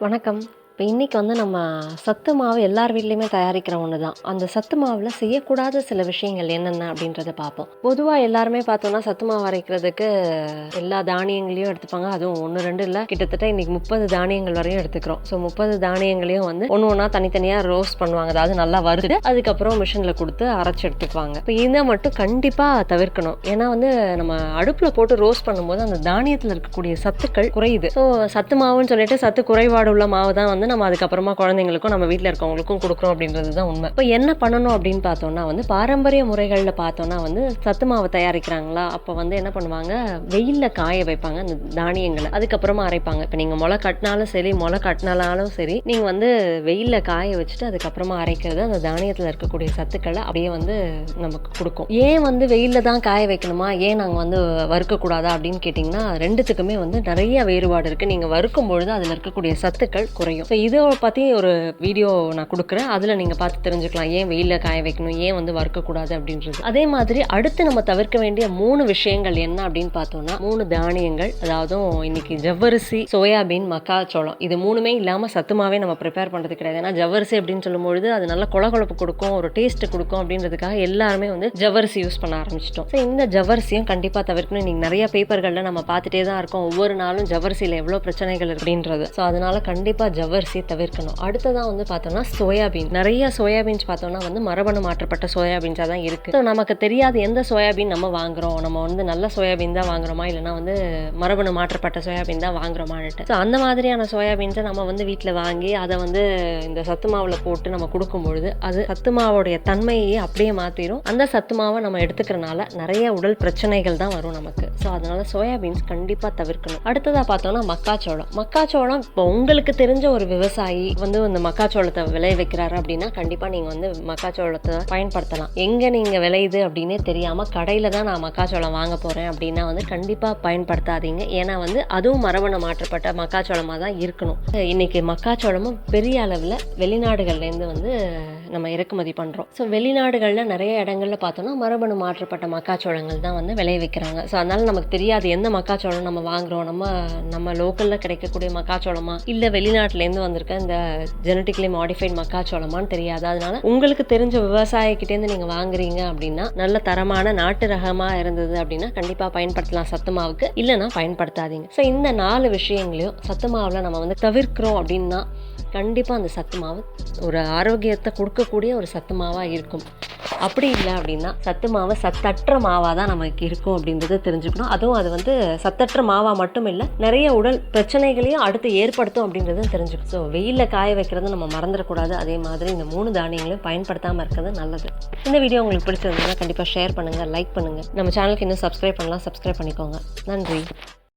வணக்கம். இப்போ இன்றைக்கி நம்ம சத்து மாவு எல்லார் வீட்லேயுமே தயாரிக்கிற ஒன்று தான். அந்த சத்து மாவில் செய்யக்கூடாத சில விஷயங்கள் என்னென்ன அப்படின்றத பார்ப்போம். பொதுவாக எல்லாருமே பார்த்தோன்னா சத்து மாவு அரைக்கிறதுக்கு எல்லா தானியங்களையும் எடுத்துப்பாங்க. அதுவும் 1 2 இல்லை, கிட்டத்தட்ட இன்றைக்கி 30 தானியங்கள் வரையும் எடுத்துக்கிறோம். ஸோ 30 தானியங்களையும் ஒன்று ஒன்றா தனித்தனியாக ரோஸ்ட் பண்ணுவாங்க. அதாவது நல்லா வறுத்து அதுக்கப்புறம் மிஷினில் கொடுத்து அரைச்சி எடுத்துக்குவாங்க. இப்போ இதை மட்டும் கண்டிப்பாக தவிர்க்கணும். ஏன்னா நம்ம அடுப்பில் போட்டு ரோஸ்ட் பண்ணும்போது அந்த தானியத்தில் இருக்கக்கூடிய சத்துக்கள் குறையுது. ஸோ சத்து மாவுன்னு சொல்லிட்டு சத்து குறைபாடு உள்ள மாவு தான் நம்ம அதுக்கப்புறமா குழந்தைங்களுக்கும் நம்ம வீட்டில் இருக்கவங்களுக்கும் கொடுக்குறோம் அப்படின்றது தான் உண்மை. இப்போ என்ன பண்ணணும் அப்படின்னு பார்த்தோம்னா பாரம்பரிய முறைகளில் பார்த்தோம்னா சத்து மாவு தயாரிக்கிறாங்களா, அப்போ என்ன பண்ணுவாங்க, வெயிலில் காய வைப்பாங்க அந்த தானியங்களை, அதுக்கப்புறமா அரைப்பாங்க. இப்போ நீங்கள் முளை கட்டினாலும் சரி, முளை கட்டினாலும் சரி, நீங்கள் வெயிலில் காய வச்சுட்டு அதுக்கப்புறமா அரைக்கிறது அந்த தானியத்தில் இருக்கக்கூடிய சத்துக்களை அப்படியே நமக்கு கொடுக்கும். ஏன் வெயிலில் தான் காய வைக்கணுமா, ஏன் நாங்கள் வறுக்கக்கூடாதா அப்படின்னு கேட்டிங்கன்னா, ரெண்டுத்துக்குமே நிறைய வேறுபாடு இருக்குது. நீங்கள் வறுக்கும் பொழுது அதில் இருக்கக்கூடிய சத்துக்கள் குறையும். ஸோ இதை பற்றி ஒரு வீடியோ நான் கொடுக்குறேன், அதில் நீங்கள் பார்த்து தெரிஞ்சுக்கலாம் ஏன் வெயிலில் காய வைக்கணும், ஏன் வறுக்கக்கூடாது அப்படின்றது. அதே மாதிரி அடுத்து நம்ம தவிர்க்க வேண்டிய 3 விஷயங்கள் என்ன அப்படின்னு பார்த்தோம்னா 3 தானியங்கள், அதாவது இன்னைக்கு ஜவ்வரிசி, சோயாபீன், மக்காச்சோளம், இது 3மே இல்லாமல் சத்துமாவே நம்ம ப்ரிப்பேர் பண்ணுறது கிடையாது. ஏன்னா ஜவ்வரிசி அப்படின்னு சொல்லும்பொழுது அது நல்ல கொழகொழப்பு கொடுக்கும், ஒரு டேஸ்ட்டு கொடுக்கும் அப்படின்றதுக்காக எல்லாருமே ஜவ்வரிசி யூஸ் பண்ண ஆரம்பிச்சிட்டோம். ஸோ இந்த ஜவ்வரிசியும் கண்டிப்பாக தவிர்க்கணும். இன்னைக்கு நிறைய பேப்பர்களில் நம்ம பார்த்துட்டே தான் இருக்கோம், ஒவ்வொரு நாளும் ஜவ்வரிசியில் எவ்வளோ பிரச்சனைகள் அப்படின்றது. ஸோ அதனால கண்டிப்பாக ஜவ்வரிசி தவிர்க்கணும். அடுத்ததான் பார்த்தோம்னா சோயாபீன். நிறைய சோயாபீன்ஸ் பார்த்தோம்னா மரபணு மாற்றப்பட்ட சோயாபீன்ஸாக தான் இருக்குது. ஸோ நமக்கு தெரியாது எந்த சோயாபீன் நம்ம வாங்குறோம், நம்ம நல்ல சோயாபீன் தான் வாங்குறோமா இல்லைனா மரபணு மாற்றப்பட்ட சோயாபீன் தான் வாங்குறோமான்ட்டு. ஸோ அந்த மாதிரியான சோயாபீன்ஸை நம்ம வீட்டில் வாங்கி அதை இந்த சத்து மாவில் போட்டு நம்ம கொடுக்கும்பொழுது அது சத்து மாவோடைய தன்மையை அப்படியே மாற்றிடும். அந்த சத்து மாவை நம்ம எடுத்துக்கிறனால நிறைய உடல் பிரச்சனைகள் தான் வரும் நமக்கு. ஸோ அதனால சோயாபீன்ஸ் கண்டிப்பாக தவிர்க்கணும். அடுத்ததாக பார்த்தோம்னா மக்காச்சோளம். மக்காச்சோளம் இப்போ உங்களுக்கு தெரிஞ்ச ஒரு விவசாயி இந்த மக்காச்சோளத்தை விளை வைக்கிறாரு அப்படின்னா கண்டிப்பாக நீங்கள் மக்காச்சோளத்தை பயன்படுத்தலாம். எங்கே நீங்கள் விளையுது அப்படின்னே தெரியாமல் கடையில் தான் நான் மக்காச்சோளம் வாங்க போகிறேன் அப்படின்னா கண்டிப்பாக பயன்படுத்தாதீங்க. ஏன்னா அதுவும் மரபணு மாற்றப்பட்ட மக்காச்சோளமாக தான் இருக்கணும். இன்னைக்கு மக்காச்சோளமும் பெரிய அளவில் வெளிநாடுகள்லேருந்து நம்ம இறக்குமதி பண்ணுறோம். ஸோ வெளிநாடுகளில் நிறைய இடங்களில் பார்த்தோன்னா மரபணு மாற்றப்பட்ட மக்காச்சோளங்கள் தான் விளைய வைக்கிறாங்க. ஸோ அதனால் நமக்கு தெரியாது எந்த மக்காச்சோளம் நம்ம வாங்குகிறோம், நம்ம லோக்கலில் கிடைக்கக்கூடிய மக்காச்சோளமா இல்லை வெளிநாட்டிலேருந்து வந்திருக்க இந்த ஜெனட்டிக்கலி மாடிஃபைட் மக்காச்சோளமான்னு தெரியாது. அதனால உங்களுக்கு தெரிஞ்ச விவசாயிக்கிட்டேருந்து நீங்கள் வாங்குறீங்க அப்படின்னா நல்ல தரமான நாட்டு ரகமாக இருந்தது அப்படின்னா கண்டிப்பாக பயன்படுத்தலாம் சத்து மாவுக்கு, இல்லைன்னா பயன்படுத்தாதீங்க. ஸோ இந்த 4 விஷயங்களையும் சத்து மாவில் நம்ம தவிர்க்கிறோம் அப்படின்னா கண்டிப்பாக அந்த சத்து மாவு ஒரு ஆரோக்கியத்தை கொடுக்கக்கூடிய ஒரு சத்து மாவாக இருக்கும். அப்படி இல்லை அப்படின்னா சத்து மாவு சத்தற்ற மாவாக தான் நமக்கு இருக்கும் அப்படின்றத தெரிஞ்சுக்கணும். அதுவும் அது சத்தற்ற மாவாக மட்டும் இல்லை, நிறைய உடல் பிரச்சனைகளையும் அடுத்து ஏற்படுத்தும் அப்படின்றத தெரிஞ்சுக்கணும். ஸோ வெயிலில் காய வைக்கிறது நம்ம மறந்துடக்கூடாது. அதே மாதிரி இந்த 3 தானியங்களையும் பயன்படுத்தாமல் இருக்கிறது நல்லது. இந்த வீடியோ உங்களுக்கு பிடிச்சிருந்ததுன்னா கண்டிப்பாக ஷேர் பண்ணுங்கள், லைக் பண்ணுங்கள். நம்ம சேனலுக்கு இன்னும் சப்ஸ்கிரைப் பண்ணலாம், சப்ஸ்கிரைப் பண்ணிக்கோங்க. நன்றி.